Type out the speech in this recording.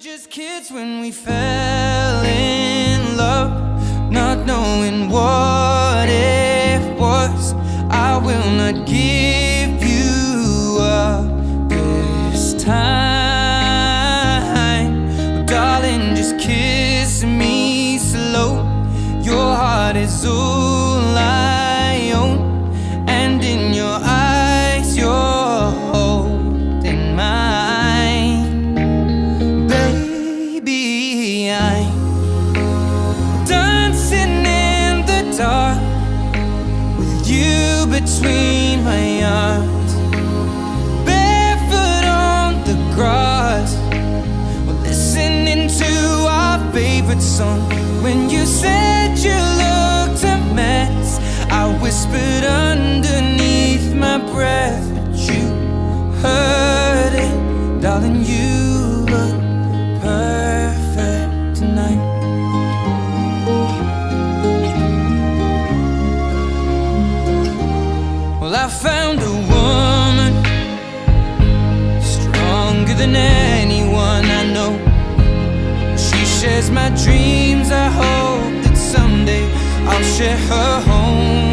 just kids when we fell in love, not knowing what it was. I will not give you up this time. Oh, darling, just kiss me slow. Your heart is all I own, and in your eyes you're holding mine. Baby, I'm dancing in the dark with you between my arms, barefoot on the grass. We're listening to our favorite song. When you said you looked a mess, I whispered underneath my breath, but you heard it. Darling, you look perfect tonight. Well, I found a woman stronger than anyone I know. She shares my dreams. I hope that someday I'll share her home.